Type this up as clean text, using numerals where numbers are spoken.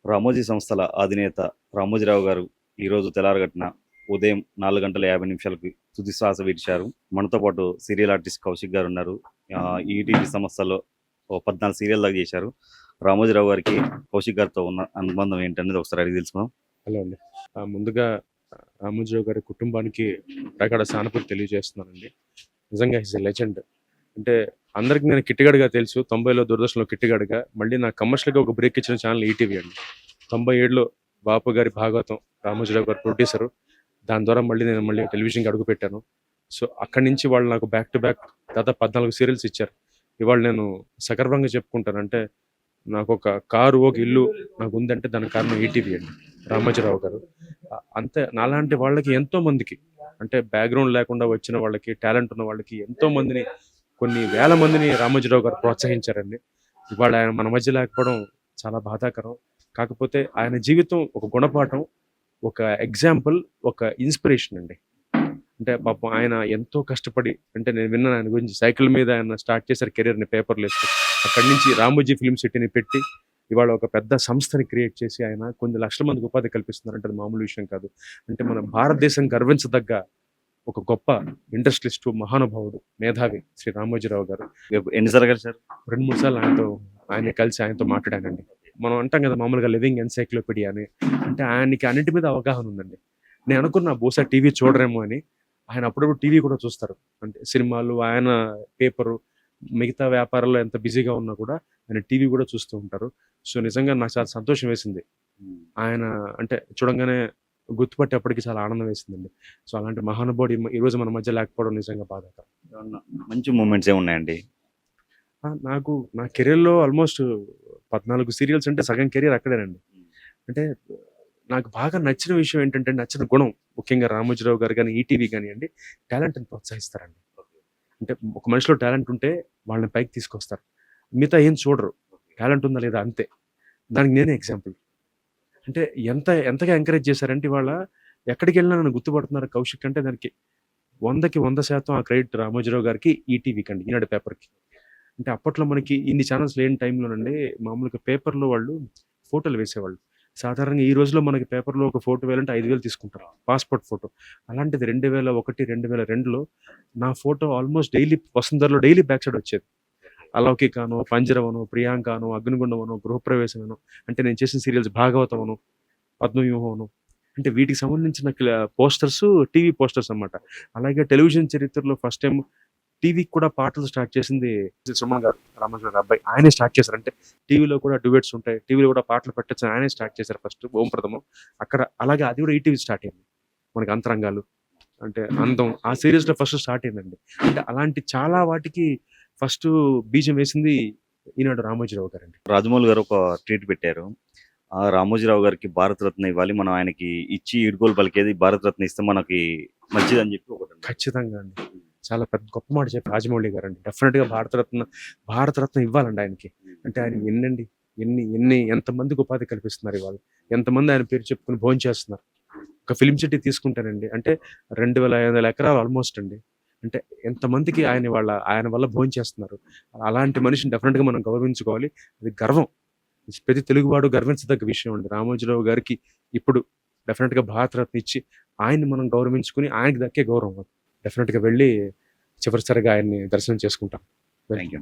రామోజీ సంస్థల అధినేత రామోజీరావు గారు ఈరోజు తెల్లారగట్టిన ఉదయం 4:50 తుది శ్వాస విడిచారు. మనతో పాటు సీరియల్ ఆర్టిస్ట్ కౌశిక్ గారు ఉన్నారు. ఈటీవీ సంస్థలో ఓ 14 సీరియల్ దాకా చేశారు. రామోజీరావు గారికి కౌశిక్ గారితో ఉన్న అనుబంధం ఏంటనేది ఒకసారి అడిగి తెలుసుకుందాం. హలో అండి. ముందుగా రామోజీరావు గారి కుటుంబానికి ప్రగాఢ సానుభూతి తెలియజేస్తున్నానండి. నిజంగా ఈజ్ ఎ లెజెండ్. అంటే అందరికి నేను కిట్టిగాడిగా తెలుసు. 90లో దూరదర్శన్లో కిట్టిగాడిగా, మళ్ళీ నాకు కమర్షియల్గా ఒక బ్రేక్ ఇచ్చిన ఛానల్ ఈటీవీ అండి. 97లో బాపు గారి భాగవతం, రామోజీరావు గారు ప్రొడ్యూసరు. దాని ద్వారా నేను టెలివిజన్కి అడుగు పెట్టాను. సో అక్కడి నుంచి వాళ్ళు నాకు బ్యాక్ టు బ్యాక్ దాదాపు 14 సీరియల్స్ ఇచ్చారు. ఇవాళ నేను సగర్వంగా చెప్పుకుంటాను. అంటే నాకు ఒక కారు, ఒక ఇల్లు నాకు ఉందంటే దానికి కారణం ఈటీవీ అండి, రామోజీరావు గారు. అంతే నాలాంటి వాళ్ళకి ఎంతో మందికి, అంటే బ్యాక్గ్రౌండ్ లేకుండా వచ్చిన వాళ్ళకి, టాలెంట్ ఉన్న వాళ్ళకి ఎంతో మందిని, కొన్ని వేల మందిని రామోజీరావు గారు ప్రోత్సహించారండి. ఇవాళ ఆయన మన మధ్య లేకపోవడం చాలా బాధాకరం. కాకపోతే ఆయన జీవితం ఒక గుణపాఠం, ఒక ఎగ్జాంపుల్, ఒక ఇన్స్పిరేషన్ అండి. అంటే పాపం ఆయన ఎంతో కష్టపడి, అంటే నేను విన్నాను ఆయన గురించి, సైకిల్ మీద ఆయన స్టార్ట్ చేశారు కెరీర్ని, పేపర్లు వేస్తూ. అక్కడి నుంచి రామోజీ ఫిల్మ్ సిటీని పెట్టి ఇవాళ ఒక పెద్ద సంస్థని క్రియేట్ చేసి ఆయన కొన్ని లక్షల మందికి ఉపాధి కల్పిస్తున్నారు. అంటే అది మామూలు విషయం కాదు. అంటే మన భారతదేశం గర్వించదగ్గ ఒక గొప్ప ఇండస్ట్రియలిస్టు, మహానుభావుడు, మేధావి శ్రీ రామోజీరావు గారు. ఎన్నిసార్లు కలిసారు? 2-3 సార్లు ఆయన కలిసి ఆయనతో మాట్లాడానండి. మనం అంటాం కదా మామూలుగా లివింగ్ ఎన్సైక్లోపీడియా అని. అంటే ఆయనకి అన్నింటి మీద అవగాహన ఉందండి. నేను అనుకున్నా బహుశా టీవీ చూడరేమో అని. ఆయన అప్పుడప్పుడు టీవీ కూడా చూస్తారు. అంటే సినిమాలు, ఆయన పేపరు, మిగతా వ్యాపారాల్లో ఎంత బిజీగా ఉన్నా కూడా ఆయన టీవీ కూడా చూస్తూ ఉంటారు. సో నిజంగా నాకు చాలా సంతోషం వేసింది. ఆయన అంటే చూడంగానే గుర్తుపట్టేప్పటికి చాలా ఆనందం వేసిందండి. సో అలాంటి మహానుభావుడు ఈరోజు మన మధ్య లేకపోవడం నిజంగా బాధాకరం. మంచి మూమెంట్స్ ఏమున్నాయండి? నాకు నా కెరీర్లో ఆల్మోస్ట్ 14 సీరియల్స్, అంటే సగం కెరీర్ అక్కడేనండి. అంటే నాకు బాగా నచ్చిన విషయం ఏంటంటే, నచ్చిన గుణం ముఖ్యంగా రామోజీరావు గారు కానీ, ఈటీవీ కానివ్వండి, టాలెంట్ని ప్రోత్సహిస్తారండి. అంటే ఒక మనిషిలో టాలెంట్ ఉంటే వాళ్ళని పైకి తీసుకొస్తారు. మిగతా ఏం చూడరు, టాలెంట్ ఉందా లేదా అంతే. దానికి నేనే ఎగ్జాంపుల్. అంటే ఎంతగా ఎంకరేజ్ చేశారంటే ఇవాళ ఎక్కడికి వెళ్ళినా నన్ను గుర్తుపడుతున్నారు కౌశిక్ అంటే, దానికి 100కి 100% ఆ క్రెడిట్ రామోజీరావు గారికి, ఈటీవీకి అండి, ఈనాడు పేపర్కి. అంటే అప్పట్లో మనకి ఇన్ని ఛానల్స్ లేని టైంలోనండి మామూలుగా పేపర్లో వాళ్ళు ఫోటోలు వేసేవాళ్ళు. సాధారణంగా ఈ రోజులో మనకి పేపర్లో ఒక ఫోటో వేయాలంటే 5,000 తీసుకుంటారు, పాస్పోర్ట్ ఫోటో. అలాంటిది 2001, 2002లో నా ఫోటో ఆల్మోస్ట్ డైలీ వసుంధరలో డైలీ బ్యాక్ సైడ్ వచ్చేది. అలౌకికానో, పంజరమనో, ప్రియాంకనో, అగ్నిగుండమనో, గృహప్రవేశమనో, అంటే నేను చేసిన సీరియల్స్ భాగవతమనో, పద్మవ్యూహమనో, అంటే వీటికి సంబంధించిన పోస్టర్స్, టీవీ పోస్టర్స్ అన్నమాట. అలాగే టెలివిజన్ చరిత్రలో ఫస్ట్ టైం టీవీకి కూడా పాటలు స్టార్ట్ చేసింది సుమన్ గారు, రామోజీరావు గారు అబ్బాయి. ఆయనే స్టార్ట్ చేశారు. అంటే టీవీలో కూడా డ్యూయెట్స్ ఉంటాయి, టీవీలో కూడా పాటలు పెట్టచ్చు, ఆయనే స్టార్ట్ చేశారు ఫస్ట్, ఓం ప్రథమం అక్కడ. అలాగే అది కూడా ఈటీవీ స్టార్ట్ అయింది. మనకి అంతరంగాలు, అంటే అందం, ఆ సిరీస్లో ఫస్ట్ స్టార్ట్ అయిందండి. అంటే అలాంటి చాలా వాటికి ఫస్ట్ బీజం వేసింది ఈనాడు రామోజీరావు గారు అండి. రాజమౌళి గారు ఒక ట్వీట్ పెట్టారు. రామోజీరావు గారికి భారతరత్న ఇవ్వాలి, మనం ఆయనకి ఇచ్చి ఇడుగోలు పలికేది భారతరత్న ఇస్తే మనకి మంచిదని చెప్పి ఒకటి. ఖచ్చితంగా అండి, చాలా పెద్ద గొప్ప మాట చెప్పి రాజమౌళి గారు అండి. డెఫినెట్గా భారతరత్న ఇవ్వాలండి ఆయనకి. అంటే ఆయన ఎంతమందికి ఉపాధి కల్పిస్తున్నారు ఇవాళ, ఎంతమంది ఆయన పేరు చెప్పుకుని భోజనం చేస్తున్నారు. ఒక ఫిలిం సిటీ తీసుకుంటానండి, అంటే 2,500 ఎకరాలు ఆల్మోస్ట్ అండి. అంటే ఎంతమందికి ఆయన వల్ల భోజనం చేస్తున్నారు. అలాంటి మనిషిని డెఫినెట్గా మనం గౌరవించుకోవాలి. అది గర్వం, ప్రతి తెలుగువాడు గర్వించదగ్గ విషయం అండి. రామోజీరావు గారికి ఇప్పుడు డెఫినెట్గా భారతరత్న ఇచ్చి ఆయన్ని మనం గౌరవించుకుని, ఆయనకి దక్కే గౌరవం డెఫినెట్గా వెళ్ళి చివరిసారిగా ఆయన్ని దర్శనం చేసుకుంటాం. Thank you.